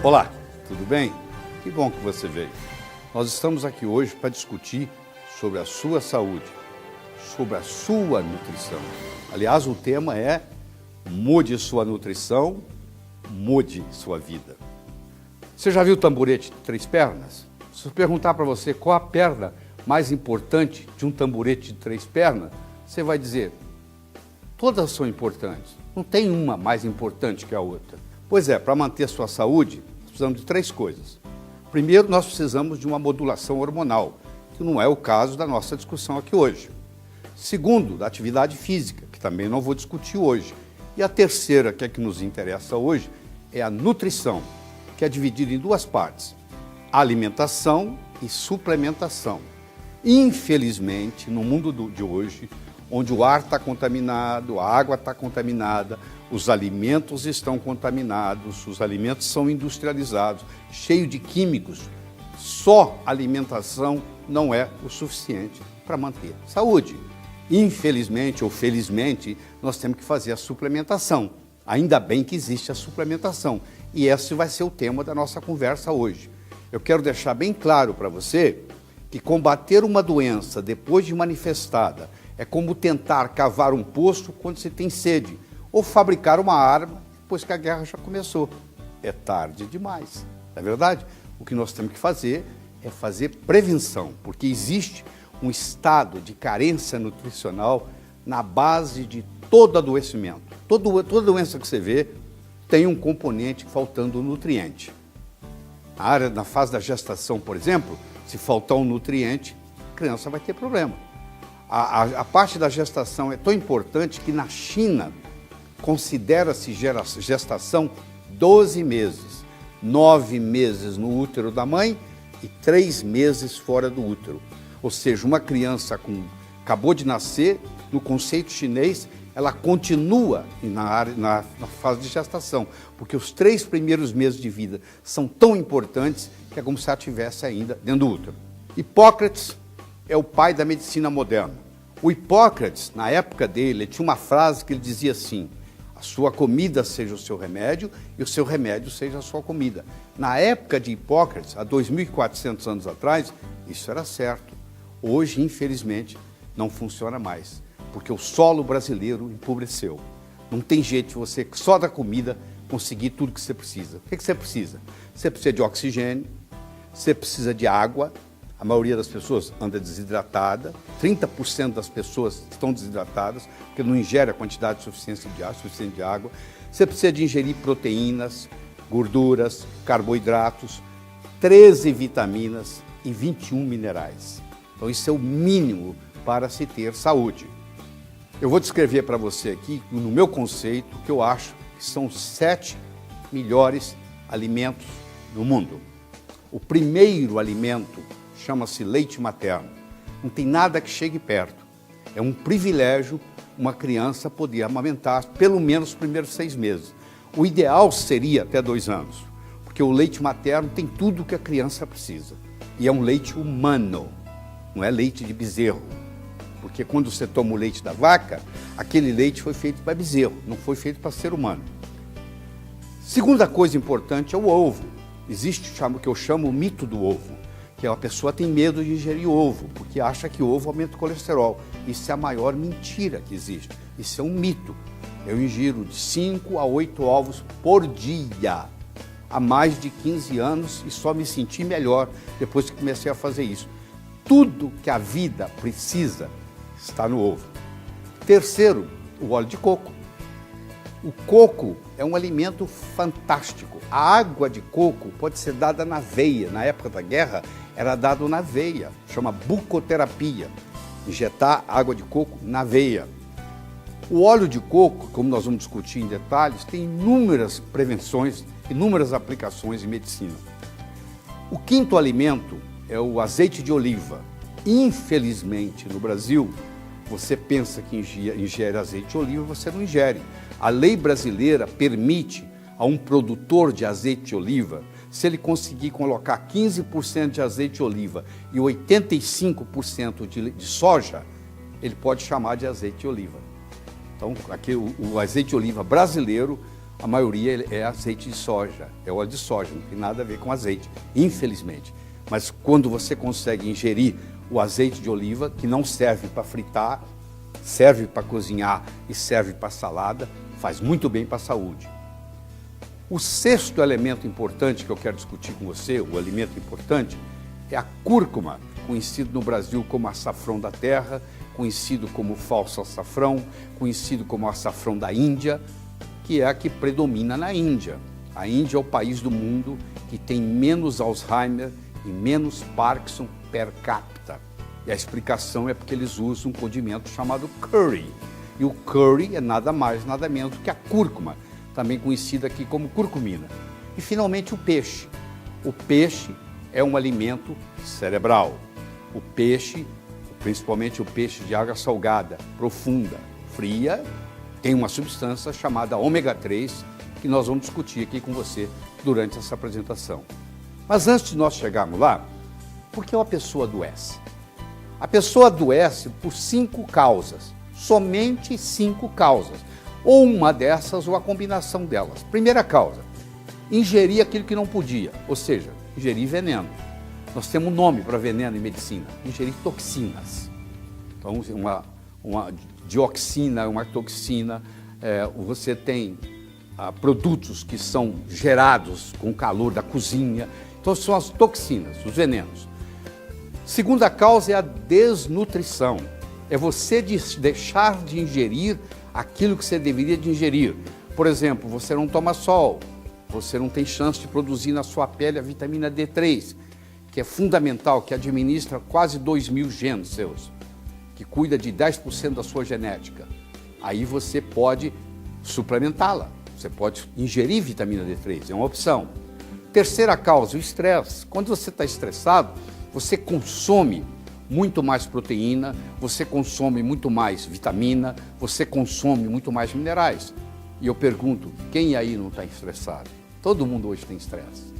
Olá, tudo bem? Que bom que você veio. Nós estamos aqui hoje para discutir sobre a sua saúde, sobre a sua nutrição. Aliás, o tema é mude sua nutrição, mude sua vida. Você já viu o tamborete de 3 pernas? Se eu perguntar para você qual a perna mais importante de um tamborete de 3 pernas, você vai dizer, todas são importantes, não tem uma mais importante que a outra. Pois é, para manter a sua saúde, precisamos de 3 coisas. Primeiro, nós precisamos de uma modulação hormonal, que não é o caso da nossa discussão aqui hoje. Segundo, da atividade física, que também não vou discutir hoje. E a terceira, que é que nos interessa hoje, é a nutrição, que é dividida em 2 partes, alimentação e suplementação. Infelizmente, no mundo de hoje, onde o ar está contaminado, a água está contaminada, os alimentos estão contaminados, os alimentos são industrializados, cheios de químicos. Só alimentação não é o suficiente para manter saúde. Infelizmente ou felizmente, nós temos que fazer a suplementação. Ainda bem que existe a suplementação. E esse vai ser o tema da nossa conversa hoje. Eu quero deixar bem claro para você que combater uma doença depois de manifestada é como tentar cavar um poço quando se tem sede, ou fabricar uma arma depois que a guerra já começou. É tarde demais, não é verdade? O que nós temos que fazer é fazer prevenção, porque existe um estado de carência nutricional na base de todo adoecimento. Toda doença que você vê tem um componente faltando nutriente. Na fase da gestação, por exemplo, se faltar um nutriente, a criança vai ter problema. A parte da gestação é tão importante que na China considera-se gestação 12 meses, 9 meses no útero da mãe e 3 meses fora do útero. Ou seja, uma criança acabou de nascer, no conceito chinês, ela continua na fase de gestação, porque os 3 primeiros meses de vida são tão importantes que é como se ela estivesse ainda dentro do útero. Hipócrates é o pai da medicina moderna. O Hipócrates, na época dele, ele tinha uma frase que ele dizia assim, a sua comida seja o seu remédio e o seu remédio seja a sua comida. Na época de Hipócrates, há 2.400 anos atrás, isso era certo. Hoje, infelizmente, não funciona mais, porque o solo brasileiro empobreceu. Não tem jeito de você, só da comida, conseguir tudo que você precisa. O que você precisa? Você precisa de oxigênio, você precisa de água. A maioria das pessoas anda desidratada, 30% das pessoas estão desidratadas, porque não ingere a quantidade suficiente de água. Você precisa de ingerir proteínas, gorduras, carboidratos, 13 vitaminas e 21 minerais. Então isso é o mínimo para se ter saúde. Eu vou descrever para você aqui, no meu conceito, que eu acho que são os 7 melhores alimentos do mundo. O primeiro alimento chama-se leite materno. Não tem nada que chegue perto. É um privilégio uma criança poder amamentar pelo menos os primeiros 6 meses. O ideal seria até 2 anos, porque o leite materno tem tudo o que a criança precisa. E é um leite humano, não é leite de bezerro. Porque quando você toma o leite da vaca, aquele leite foi feito para bezerro, não foi feito para ser humano. Segunda coisa importante é o ovo. Existe o que eu chamo o mito do ovo, que a pessoa tem medo de ingerir ovo, porque acha que o ovo aumenta o colesterol. Isso é a maior mentira que existe. Isso é um mito. Eu ingiro de 5 a 8 ovos por dia, há mais de 15 anos, e só me senti melhor depois que comecei a fazer isso. Tudo que a vida precisa está no ovo. Terceiro, o óleo de coco. O coco é um alimento fantástico. A água de coco pode ser dada na veia. Na época da guerra, era dado na veia. Chama bucoterapia. Injetar água de coco na veia. O óleo de coco, como nós vamos discutir em detalhes, tem inúmeras prevenções, inúmeras aplicações em medicina. O quinto alimento é o azeite de oliva. Infelizmente, no Brasil, você pensa que ingere azeite de oliva, você não ingere. A lei brasileira permite a um produtor de azeite de oliva, se ele conseguir colocar 15% de azeite de oliva e 85% de soja, ele pode chamar de azeite de oliva. Então, aqui o azeite de oliva brasileiro a maioria é azeite de soja, é óleo de soja, não tem nada a ver com azeite, infelizmente. Mas quando você consegue ingerir o azeite de oliva, que não serve para fritar, serve para cozinhar e serve para salada, faz muito bem para a saúde. O sexto elemento importante que eu quero discutir com você, o alimento importante, é a cúrcuma, conhecido no Brasil como açafrão da terra, conhecido como falso açafrão, conhecido como açafrão da Índia, que é a que predomina na Índia. A Índia é o país do mundo que tem menos Alzheimer e menos Parkinson per capita. E a explicação é porque eles usam um condimento chamado curry. E o curry é nada mais, nada menos que a cúrcuma, também conhecida aqui como curcumina. E finalmente o peixe. O peixe é um alimento cerebral. O peixe, principalmente o peixe de água salgada, profunda, fria, tem uma substância chamada ômega 3, que nós vamos discutir aqui com você durante essa apresentação. Mas antes de nós chegarmos lá, por que uma pessoa adoece? A pessoa adoece por 5 causas, somente 5 causas, ou uma dessas ou a combinação delas. Primeira causa, ingerir aquilo que não podia, ou seja, ingerir veneno. Nós temos um nome para veneno em medicina, ingerir toxinas. Então, uma dioxina, uma toxina, você tem produtos que são gerados com o calor da cozinha. Então, são as toxinas, os venenos. Segunda causa é a desnutrição. É você deixar de ingerir aquilo que você deveria de ingerir. Por exemplo, você não toma sol, você não tem chance de produzir na sua pele a vitamina D3, que é fundamental, que administra quase 2.000 genes seus, que cuida de 10% da sua genética. Aí você pode suplementá-la, você pode ingerir vitamina D3, é uma opção. Terceira causa, o estresse. Quando você está estressado, você consome muito mais proteína, você consome muito mais vitamina, você consome muito mais minerais. E eu pergunto, quem aí não está estressado? Todo mundo hoje tem estresse.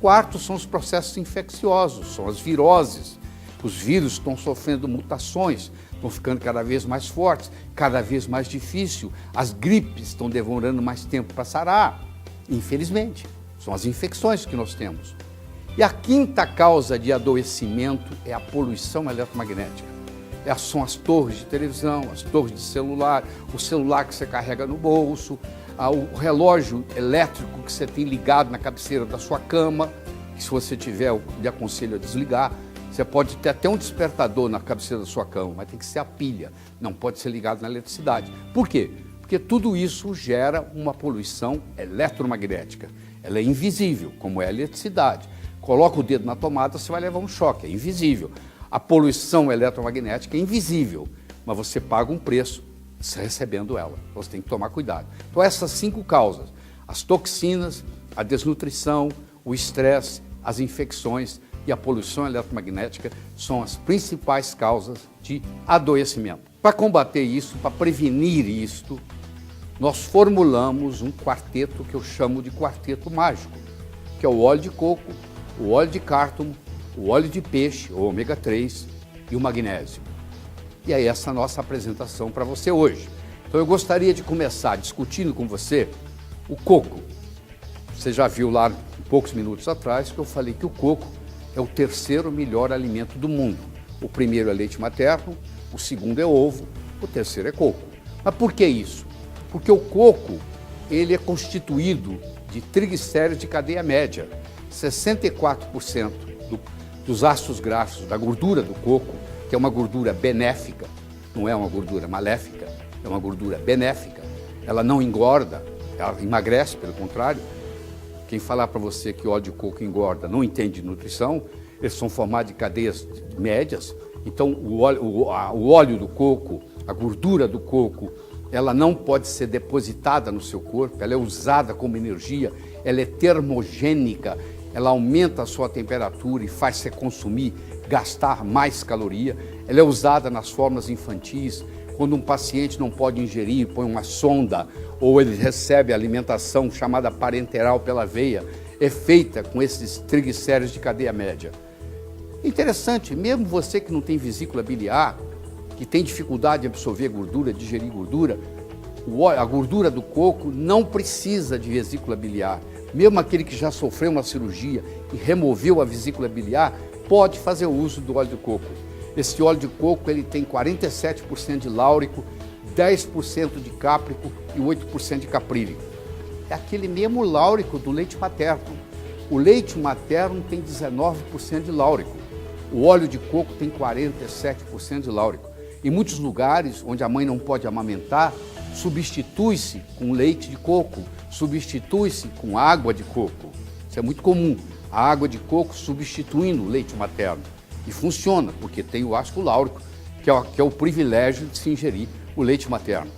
Quarto são os processos infecciosos, são as viroses. Os vírus estão sofrendo mutações, estão ficando cada vez mais fortes, cada vez mais difícil. As gripes estão demorando mais tempo para sarar, infelizmente. São as infecções que nós temos. E a quinta causa de adoecimento é a poluição eletromagnética. São as torres de televisão, as torres de celular, o celular que você carrega no bolso, o relógio elétrico que você tem ligado na cabeceira da sua cama, que se você tiver, eu lhe aconselho a desligar. Você pode ter até um despertador na cabeceira da sua cama, mas tem que ser a pilha, não pode ser ligado na eletricidade. Por quê? Porque tudo isso gera uma poluição eletromagnética. Ela é invisível, como é a eletricidade. Coloca o dedo na tomada, você vai levar um choque, é invisível. A poluição eletromagnética é invisível, mas você paga um preço recebendo ela. Você tem que tomar cuidado. Então, essas 5 causas, as toxinas, a desnutrição, o estresse, as infecções e a poluição eletromagnética são as principais causas de adoecimento. Para combater isso, para prevenir isto, nós formulamos um quarteto que eu chamo de quarteto mágico, que é o óleo de coco, o óleo de cártamo, o óleo de peixe, o ômega 3 e o magnésio. E é essa a nossa apresentação para você hoje. Então eu gostaria de começar discutindo com você o coco. Você já viu lá, poucos minutos atrás, que eu falei que o coco é o terceiro melhor alimento do mundo. O primeiro é leite materno, o segundo é ovo, o terceiro é coco. Mas por que isso? Porque o coco, ele é constituído de triglicéridos de cadeia média. 64% dos ácidos graxos, da gordura do coco, que é uma gordura benéfica, não é uma gordura maléfica, é uma gordura benéfica. Ela não engorda, ela emagrece, pelo contrário. Quem falar para você que óleo de coco engorda não entende de nutrição, eles são formados de cadeias médias. Então, o óleo do coco, a gordura do coco, ela não pode ser depositada no seu corpo, ela é usada como energia, ela é termogênica, ela aumenta a sua temperatura e faz você consumir, gastar mais caloria. Ela é usada nas formas infantis, quando um paciente não pode ingerir, põe uma sonda, ou ele recebe alimentação chamada parenteral pela veia, é feita com esses triglicéridos de cadeia média. Interessante, mesmo você que não tem vesícula biliar, que tem dificuldade de absorver gordura, digerir gordura, A gordura do coco não precisa de vesícula biliar. Mesmo aquele que já sofreu uma cirurgia e removeu a vesícula biliar, pode fazer uso do óleo de coco. Esse óleo de coco ele tem 47% de láurico, 10% de cáprico e 8% de caprílico. É aquele mesmo láurico do leite materno. O leite materno tem 19% de láurico. O óleo de coco tem 47% de láurico. Em muitos lugares onde a mãe não pode amamentar, substitui-se com leite de coco, substitui-se com água de coco. Isso é muito comum, a água de coco substituindo o leite materno. E funciona, porque tem o ácido láurico, que é o privilégio de se ingerir o leite materno.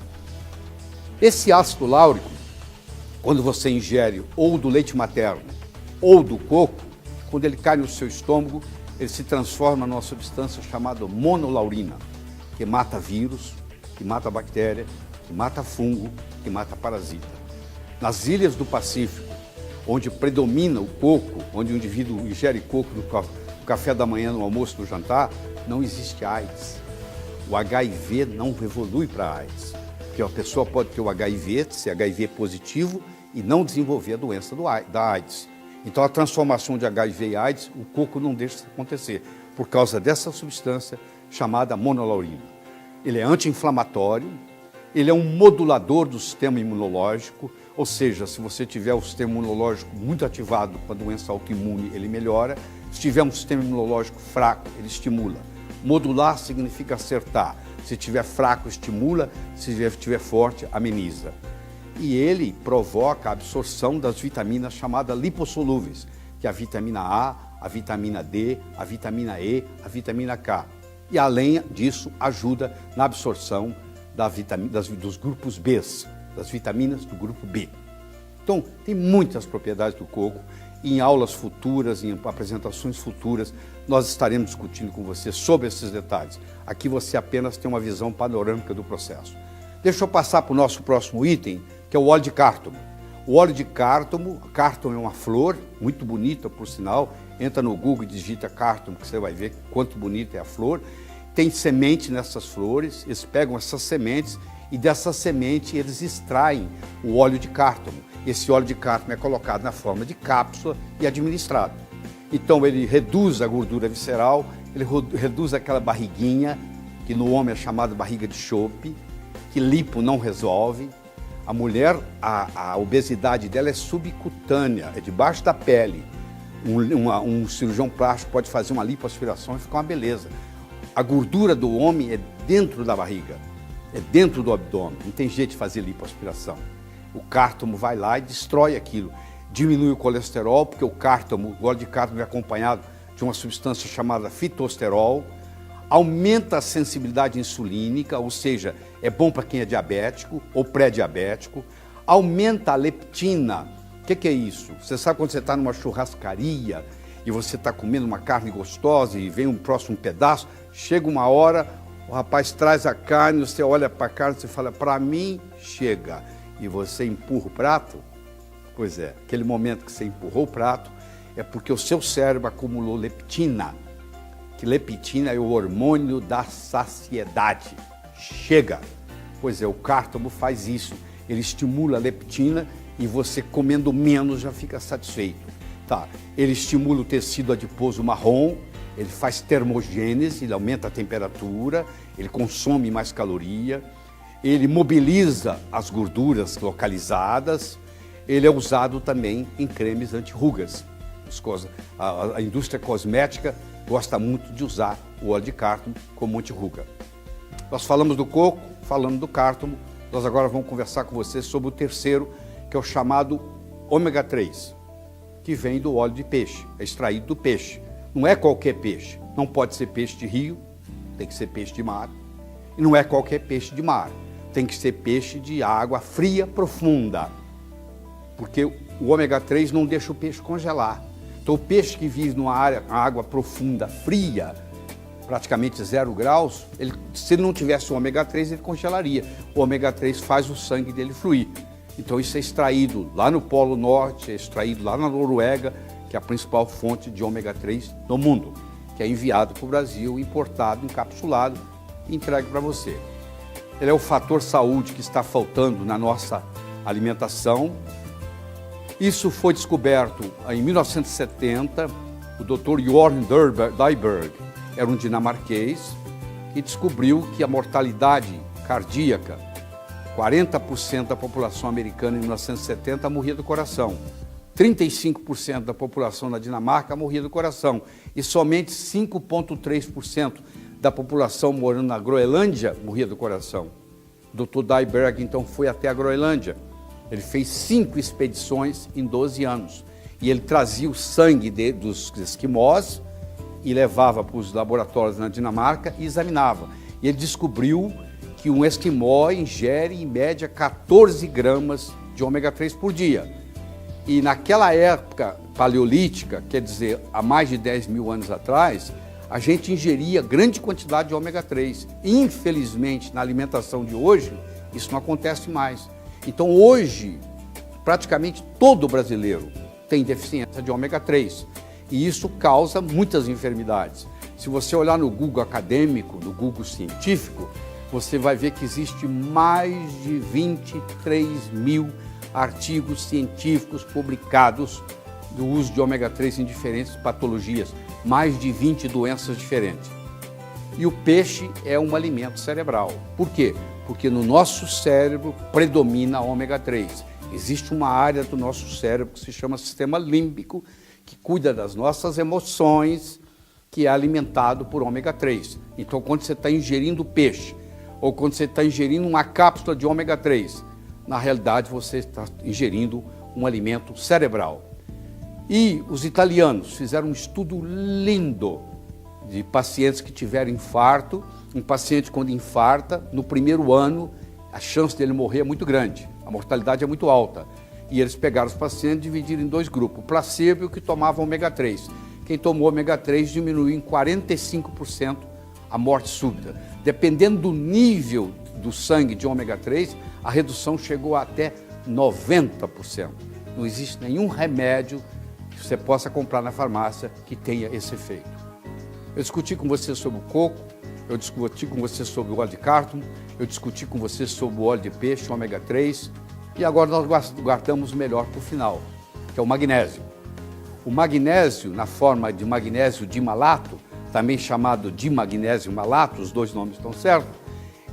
Esse ácido láurico, quando você ingere ou do leite materno ou do coco, quando ele cai no seu estômago, ele se transforma numa substância chamada monolaurina, que mata vírus, que mata bactéria, que mata fungo, que mata parasita. Nas ilhas do Pacífico, onde predomina o coco, onde o indivíduo ingere coco no café da manhã, no almoço, no jantar, não existe AIDS. O HIV não evolui para AIDS, porque a pessoa pode ter o HIV, ser HIV positivo e não desenvolver a doença da AIDS. Então a transformação de HIV e AIDS, o coco não deixa isso acontecer, por causa dessa substância chamada monolaurina. Ele é anti-inflamatório, ele é um modulador do sistema imunológico, ou seja, se você tiver o sistema imunológico muito ativado com a doença autoimune, ele melhora. Se tiver um sistema imunológico fraco, ele estimula. Modular significa acertar. Se tiver fraco, estimula. Se tiver forte, ameniza. E ele provoca a absorção das vitaminas chamadas lipossolúveis, que é a vitamina A, a vitamina D, a vitamina E, a vitamina K. E além disso, ajuda na absorção dos grupos B, das vitaminas do grupo B. Então, tem muitas propriedades do coco. Em aulas futuras, em apresentações futuras, nós estaremos discutindo com você sobre esses detalhes. Aqui você apenas tem uma visão panorâmica do processo. Deixa eu passar para o nosso próximo item, que é o óleo de cártamo. O óleo de cártamo é uma flor muito bonita, por sinal. Entra no Google e digita cártamo, que você vai ver quanto bonita é a flor. Tem semente nessas flores, eles pegam essas sementes e dessa semente eles extraem o óleo de cártamo. Esse óleo de cártamo é colocado na forma de cápsula e administrado. Então ele reduz a gordura visceral, ele reduz aquela barriguinha, que no homem é chamada barriga de chope, que lipo não resolve. A mulher, a obesidade dela é subcutânea, é debaixo da pele. Um cirurgião plástico pode fazer uma lipoaspiração e ficar uma beleza. A gordura do homem é dentro da barriga, é dentro do abdômen, não tem jeito de fazer lipoaspiração. O cártamo vai lá e destrói aquilo, diminui o colesterol, porque o óleo de cártamo é acompanhado de uma substância chamada fitosterol, aumenta a sensibilidade insulínica, ou seja, é bom para quem é diabético ou pré-diabético, aumenta a leptina. O que é isso? Você sabe quando você está numa churrascaria e você está comendo uma carne gostosa e vem um próximo pedaço, chega uma hora, o rapaz traz a carne, você olha para a carne e fala, para mim, chega. E você empurra o prato? Pois é, aquele momento que você empurrou o prato é porque o seu cérebro acumulou leptina, que leptina é o hormônio da saciedade. Chega! Pois é, o cártamo faz isso, ele estimula a leptina e você comendo menos já fica satisfeito. Tá. Ele estimula o tecido adiposo marrom, ele faz termogênese, ele aumenta a temperatura, ele consome mais caloria, ele mobiliza as gorduras localizadas, ele é usado também em cremes anti-rugas. A indústria cosmética gosta muito de usar o óleo de cártamo como anti-ruga. Nós falamos do coco, falamos do cártamo, nós agora vamos conversar com você sobre o terceiro, que é o chamado ômega 3, que vem do óleo de peixe, é extraído do peixe. Não é qualquer peixe, não pode ser peixe de rio, tem que ser peixe de mar, e não é qualquer peixe de mar, tem que ser peixe de água fria profunda, porque o ômega 3 não deixa o peixe congelar. Então o peixe que vive numa água profunda, fria, praticamente 0 graus, se ele não tivesse o ômega 3, ele congelaria. O ômega 3 faz o sangue dele fluir. Então isso é extraído lá no Polo Norte, é extraído lá na Noruega, que é a principal fonte de ômega 3 do mundo, que é enviado para o Brasil, importado, encapsulado e entregue para você. ele é o fator saúde que está faltando na nossa alimentação. Isso foi descoberto em 1970, o Dr. Jorn Dyberg era um dinamarquês que descobriu que a mortalidade cardíaca, 40% da população americana em 1970 morria do coração, 35% da população na Dinamarca morria do coração e somente 5,3% da população morando na Groenlândia morria do coração. O Dr. Dyberg então foi até a Groenlândia. Ele fez 5 expedições em 12 anos e ele trazia o sangue dos esquimós e levava para os laboratórios na Dinamarca e examinava. E ele descobriu que um esquimó ingere em média 14 gramas de ômega 3 por dia. E naquela época paleolítica, quer dizer, há mais de 10 mil anos atrás, a gente ingeria grande quantidade de ômega 3. Infelizmente, na alimentação de hoje, isso não acontece mais. Então hoje, praticamente todo brasileiro tem deficiência de ômega 3 e isso causa muitas enfermidades. Se você olhar no Google acadêmico, no Google científico, você vai ver que existe mais de 23 mil artigos científicos publicados do uso de ômega 3 em diferentes patologias, mais de 20 doenças diferentes. E o peixe é um alimento cerebral. Por quê? Porque no nosso cérebro predomina ômega 3. Existe uma área do nosso cérebro que se chama sistema límbico, que cuida das nossas emoções, que é alimentado por ômega 3. Então, quando você está ingerindo peixe, ou quando você está ingerindo uma cápsula de ômega 3, na realidade você está ingerindo um alimento cerebral. E os italianos fizeram um estudo lindo de pacientes que tiveram infarto. Um paciente, quando infarta, no primeiro ano, a chance dele morrer é muito grande, a mortalidade é muito alta. E eles pegaram os pacientes e dividiram em 2 grupos, o placebo e o que tomava ômega 3. Quem tomou ômega 3 diminuiu em 45% a morte súbita. Dependendo do nível do sangue de ômega 3, a redução chegou a até 90%. Não existe nenhum remédio que você possa comprar na farmácia que tenha esse efeito. Eu discuti com você sobre o coco, eu discuti com você sobre o óleo de cártamo, eu discuti com você sobre o óleo de peixe, ômega 3, e agora nós guardamos o melhor para o final, que é o magnésio. O magnésio, na forma de magnésio dimalato, também chamado dimagnésio malato, os 2 nomes estão certos,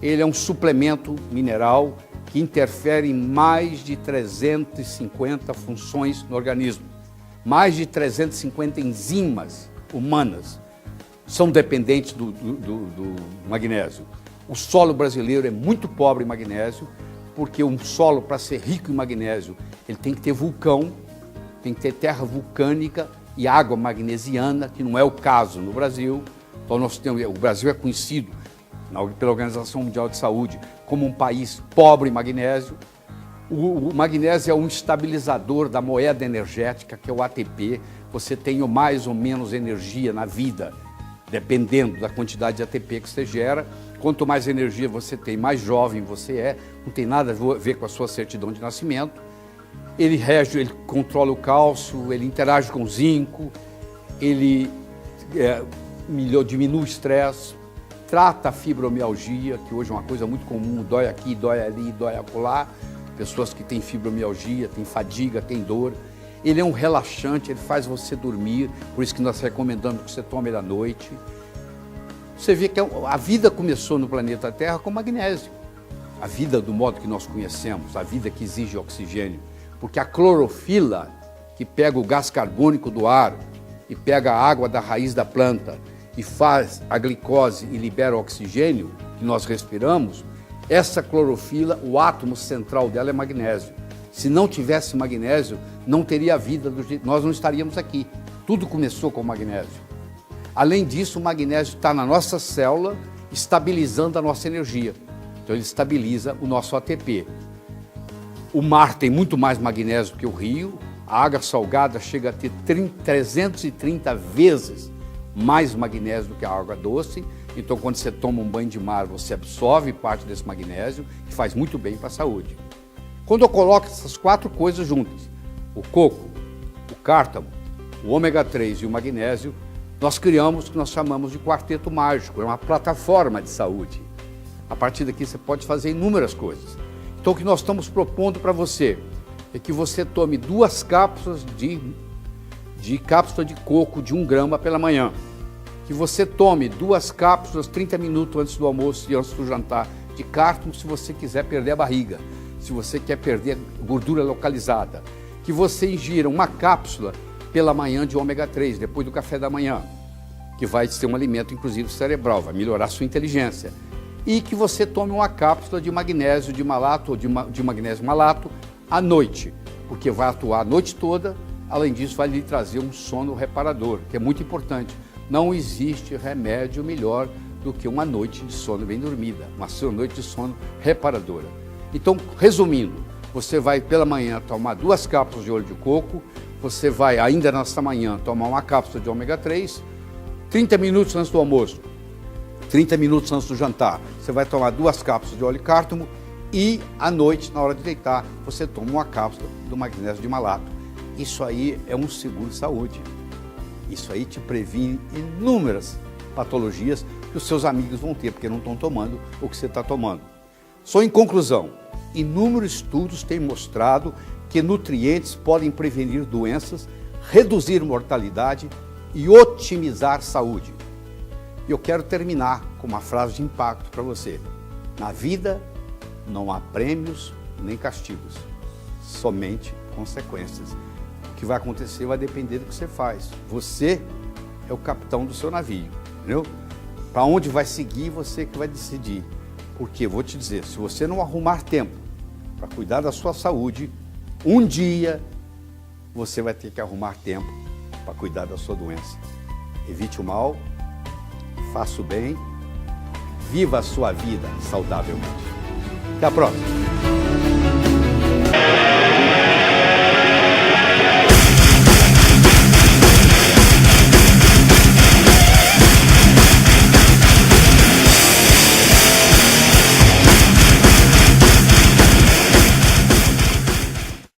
ele é um suplemento mineral que interfere em mais de 350 funções no organismo. Mais de 350 enzimas humanas são dependentes do magnésio. O solo brasileiro é muito pobre em magnésio, porque um solo, para ser rico em magnésio, ele tem que ter vulcão, tem que ter terra vulcânica e água magnesiana, que não é o caso no Brasil. Então o Brasil é conhecido pela Organização Mundial de Saúde como um país pobre em magnésio. O magnésio é um estabilizador da moeda energética, que é o ATP. Você tem mais ou menos energia na vida, dependendo da quantidade de ATP que você gera. Quanto mais energia você tem, mais jovem você é. Não tem nada a ver com a sua certidão de nascimento. Ele controla o cálcio, ele interage com o zinco, ele diminui o estresse, trata a fibromialgia, que hoje é uma coisa muito comum, dói aqui, dói ali, dói acolá. Pessoas que têm fibromialgia, têm fadiga, têm dor. Ele é um relaxante, ele faz você dormir, por isso que nós recomendamos que você tome ele à noite. Você vê que a vida começou no planeta Terra com magnésio. A vida do modo que nós conhecemos, a vida que exige oxigênio. Porque a clorofila, que pega o gás carbônico do ar e pega a água da raiz da planta e faz a glicose e libera o oxigênio que nós respiramos, essa clorofila, o átomo central dela é magnésio. Se não tivesse magnésio, não teria vida, nós não estaríamos aqui. Tudo começou com magnésio. Além disso, o magnésio está na nossa célula, estabilizando a nossa energia. Então ele estabiliza o nosso ATP. O mar tem muito mais magnésio que o rio. A água salgada chega a ter 330 vezes mais magnésio do que a água doce. Então, quando você toma um banho de mar, você absorve parte desse magnésio, que faz muito bem para a saúde. Quando eu coloco essas 4 coisas juntas, o coco, o cártamo, o ômega 3 e o magnésio, nós criamos o que nós chamamos de quarteto mágico, é uma plataforma de saúde. A partir daqui você pode fazer inúmeras coisas. Então o que nós estamos propondo para você é que você tome 2 cápsulas de cápsula de coco de 1 grama pela manhã. Que você tome 2 cápsulas 30 minutos antes do almoço e antes do jantar de cártamo, se você quiser perder a barriga, se você quer perder a gordura localizada. Que você ingira 1 cápsula pela manhã de ômega 3, depois do café da manhã, que vai ser um alimento, inclusive, cerebral, vai melhorar a sua inteligência. E que você tome 1 cápsula de magnésio de malato ou de magnésio malato à noite, porque vai atuar a noite toda, além disso vai lhe trazer um sono reparador, que é muito importante. Não existe remédio melhor do que uma noite de sono bem dormida, uma noite de sono reparadora. Então, resumindo, você vai pela manhã tomar 2 cápsulas de óleo de coco, você vai ainda nesta manhã tomar 1 cápsula de ômega 3, 30 minutos antes do almoço, 30 minutos antes do jantar, você vai tomar 2 cápsulas de óleo de cártamo e à noite, na hora de deitar, você toma 1 cápsula do magnésio de malato. Isso aí é um seguro-saúde. Isso aí te previne inúmeras patologias que os seus amigos vão ter, porque não estão tomando o que você está tomando. Só em conclusão, inúmeros estudos têm mostrado que nutrientes podem prevenir doenças, reduzir mortalidade e otimizar saúde. E eu quero terminar com uma frase de impacto para você. Na vida não há prêmios nem castigos, somente consequências. O que vai acontecer vai depender do que você faz. Você é o capitão do seu navio, entendeu? Para onde vai seguir, você que vai decidir. Porque, vou te dizer, se você não arrumar tempo para cuidar da sua saúde, um dia você vai ter que arrumar tempo para cuidar da sua doença. Evite o mal, faça o bem, viva a sua vida saudavelmente. Até a próxima!